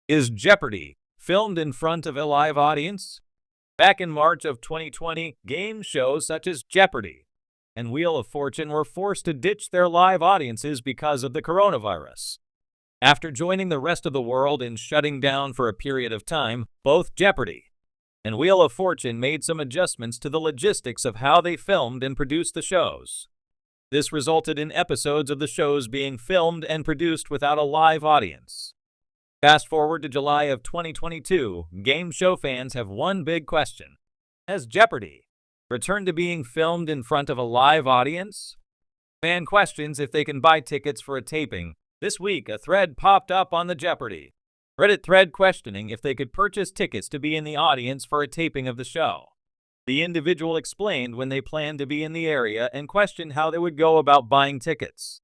Is Jeopardy! Filmed in front of a live audience? Back in March of 2020, game shows such as Jeopardy! And Wheel of Fortune were forced to ditch their live audiences because of the coronavirus. After joining the rest of the world in shutting down for a period of time, both Jeopardy! And Wheel of Fortune made some adjustments to the logistics of how they filmed and produced the shows. This resulted in episodes of the shows being filmed and produced without a live audience. Fast forward to July of 2022, game show fans have one big question. Has Jeopardy! Returned to being filmed in front of a live audience? Fan questions if they can buy tickets for a taping. This week, a thread popped up on the Jeopardy! Reddit thread questioning if they could purchase tickets to be in the audience for a taping of the show. The individual explained when they planned to be in the area and questioned how they would go about buying tickets.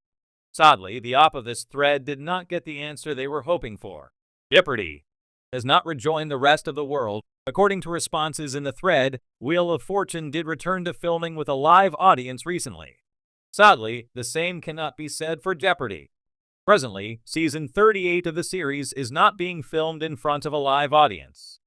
Sadly, the op of this thread did not get the answer they were hoping for. Jeopardy! Has not rejoined the rest of the world. According to responses in the thread, Wheel of Fortune did return to filming with a live audience recently. Sadly, the same cannot be said for Jeopardy! Presently, season 38 of the series is not being filmed in front of a live audience.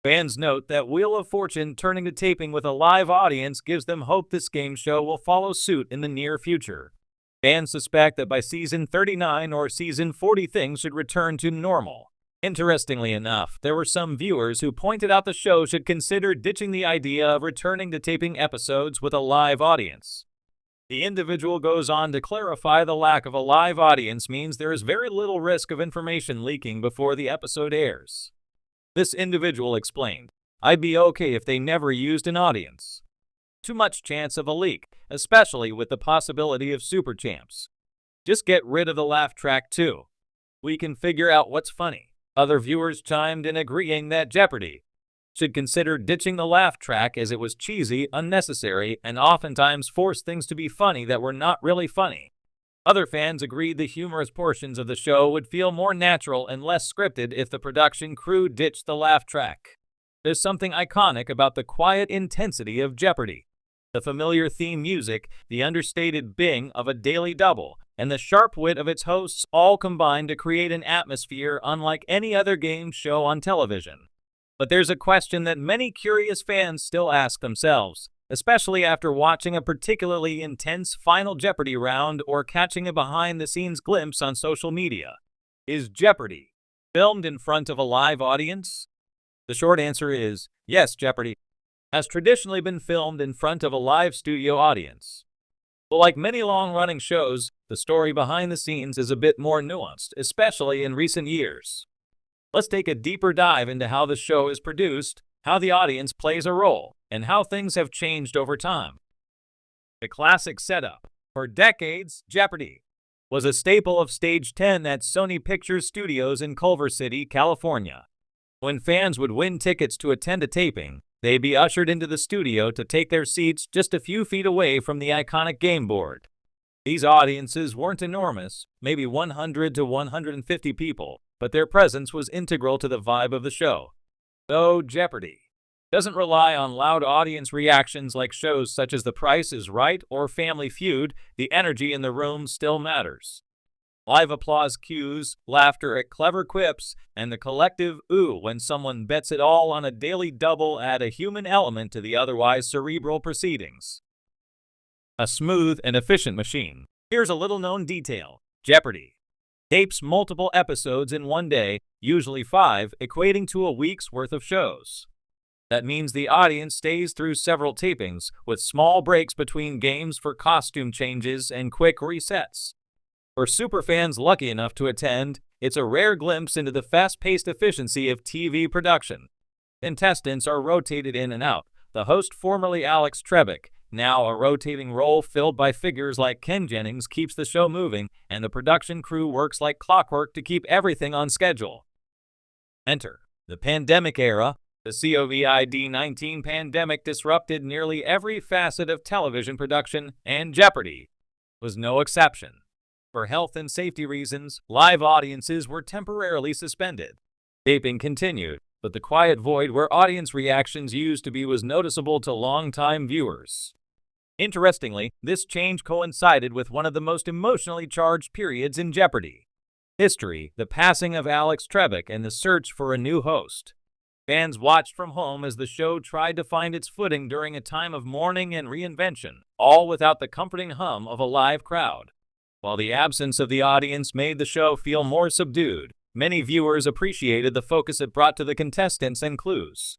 Fans note that Wheel of Fortune turning to taping with a live audience gives them hope this game show will follow suit in the near future. Fans suspect that by season 39 or season 40 things should return to normal. Interestingly enough, there were some viewers who pointed out the show should consider ditching the idea of returning to taping episodes with a live audience. The individual goes on to clarify the lack of a live audience means there is very little risk of information leaking before the episode airs. This individual explained, "I'd be okay if they never used an audience. Too much chance of a leak, especially with the possibility of super champs. Just get rid of the laugh track too. We can figure out what's funny." Other viewers chimed in agreeing that Jeopardy! Should consider ditching the laugh track as it was cheesy, unnecessary, and oftentimes forced things to be funny that were not really funny. Other fans agreed the humorous portions of the show would feel more natural and less scripted if the production crew ditched the laugh track. There's something iconic about the quiet intensity of Jeopardy! The familiar theme music, the understated bing of a daily double, and the sharp wit of its hosts all combine to create an atmosphere unlike any other game show on television. But there's a question that many curious fans still ask themselves, especially after watching a particularly intense Final Jeopardy! Round or catching a behind-the-scenes glimpse on social media. Is Jeopardy! Filmed in front of a live audience? The short answer is, yes, Jeopardy! Has traditionally been filmed in front of a live studio audience. But like many long-running shows, the story behind the scenes is a bit more nuanced, especially in recent years. Let's take a deeper dive into how the show is produced, how the audience plays a role, and how things have changed over time. The classic setup. For decades, Jeopardy! Was a staple of Stage 10 at Sony Pictures Studios in Culver City, California. When fans would win tickets to attend a taping, they'd be ushered into the studio to take their seats just a few feet away from the iconic game board. These audiences weren't enormous, maybe 100 to 150 people, but their presence was integral to the vibe of the show. Though Jeopardy! Doesn't rely on loud audience reactions like shows such as The Price is Right or Family Feud, the energy in the room still matters. Live applause cues, laughter at clever quips, and the collective ooh when someone bets it all on a daily double add a human element to the otherwise cerebral proceedings. A smooth and efficient machine. Here's a little-known detail. Jeopardy! Tapes multiple episodes in one day, usually 5, equating to a week's worth of shows. That means the audience stays through several tapings, with small breaks between games for costume changes and quick resets. For superfans lucky enough to attend, it's a rare glimpse into the fast-paced efficiency of TV production. Contestants are rotated in and out. The host, formerly Alex Trebek, now a rotating role filled by figures like Ken Jennings, keeps the show moving, and the production crew works like clockwork to keep everything on schedule. Enter the pandemic era. The COVID-19 pandemic disrupted nearly every facet of television production, and Jeopardy! Was no exception. For health and safety reasons, live audiences were temporarily suspended. Taping continued, but the quiet void where audience reactions used to be was noticeable to longtime viewers. Interestingly, this change coincided with one of the most emotionally charged periods in Jeopardy! History: the passing of Alex Trebek and the search for a new host. Fans watched from home as the show tried to find its footing during a time of mourning and reinvention, all without the comforting hum of a live crowd. While the absence of the audience made the show feel more subdued, many viewers appreciated the focus it brought to the contestants and clues.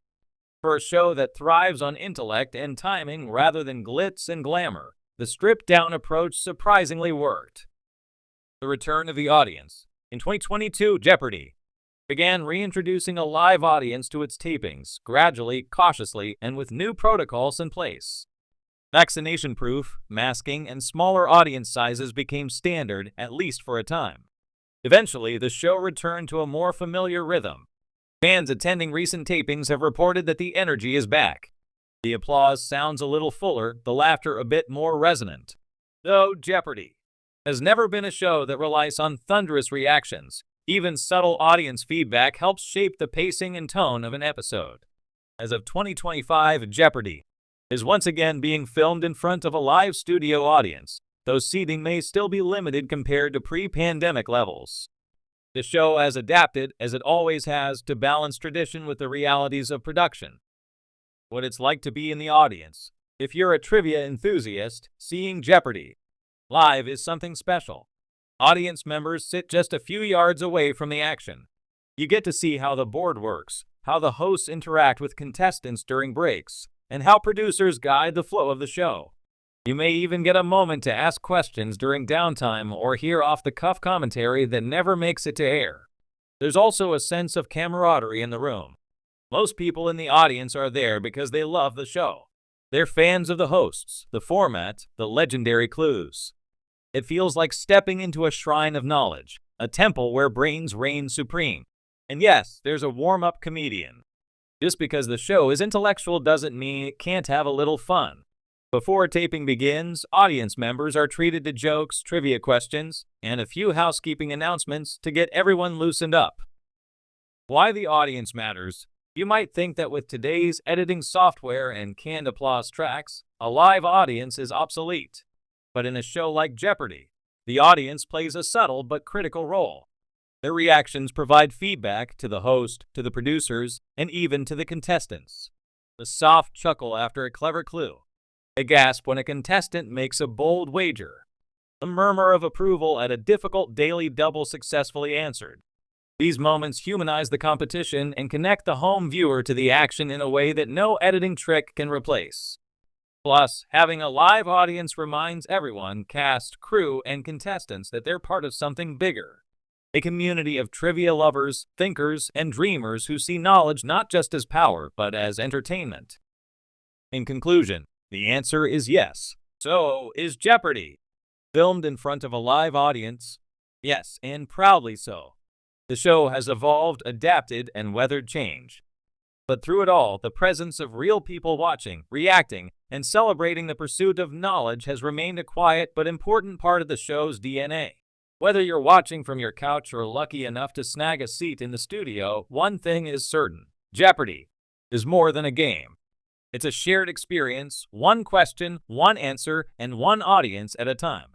For a show that thrives on intellect and timing rather than glitz and glamour, the stripped-down approach surprisingly worked. The return of the audience. In 2022, Jeopardy! Began reintroducing a live audience to its tapings, gradually, cautiously, and with new protocols in place. Vaccination-proof, masking, and smaller audience sizes became standard, at least for a time. Eventually, the show returned to a more familiar rhythm. Fans attending recent tapings have reported that the energy is back. The applause sounds a little fuller, the laughter a bit more resonant. Though Jeopardy! Has never been a show that relies on thunderous reactions. Even subtle audience feedback helps shape the pacing and tone of an episode. As of 2025, Jeopardy! Is once again being filmed in front of a live studio audience, though seating may still be limited compared to pre-pandemic levels. The show has adapted, as it always has, to balance tradition with the realities of production. What it's like to be in the audience. If you're a trivia enthusiast, seeing Jeopardy! Live is something special. Audience members sit just a few yards away from the action. You get to see how the board works, how the hosts interact with contestants during breaks, and how producers guide the flow of the show. You may even get a moment to ask questions during downtime or hear off-the-cuff commentary that never makes it to air. There's also a sense of camaraderie in the room. Most people in the audience are there because they love the show. They're fans of the hosts, the format, the legendary clues. It feels like stepping into a shrine of knowledge, a temple where brains reign supreme. And yes, there's a warm-up comedian. Just because the show is intellectual doesn't mean it can't have a little fun. Before taping begins, audience members are treated to jokes, trivia questions, and a few housekeeping announcements to get everyone loosened up. Why the audience matters. You might think that with today's editing software and canned applause tracks, a live audience is obsolete. But in a show like Jeopardy! The audience plays a subtle but critical role. Their reactions provide feedback to the host, to the producers, and even to the contestants. The soft chuckle after a clever clue. A gasp when a contestant makes a bold wager. A murmur of approval at a difficult daily double successfully answered. These moments humanize the competition and connect the home viewer to the action in a way that no editing trick can replace. Plus, having a live audience reminds everyone, cast, crew, and contestants that they're part of something bigger. A community of trivia lovers, thinkers, and dreamers who see knowledge not just as power, but as entertainment. In conclusion, the answer is yes. So is Jeopardy! Filmed in front of a live audience? Yes, and proudly so. The show has evolved, adapted, and weathered change. But through it all, the presence of real people watching, reacting, and celebrating the pursuit of knowledge has remained a quiet but important part of the show's DNA. Whether you're watching from your couch or lucky enough to snag a seat in the studio, one thing is certain. Jeopardy! Is more than a game. It's a shared experience, one question, one answer, and one audience at a time.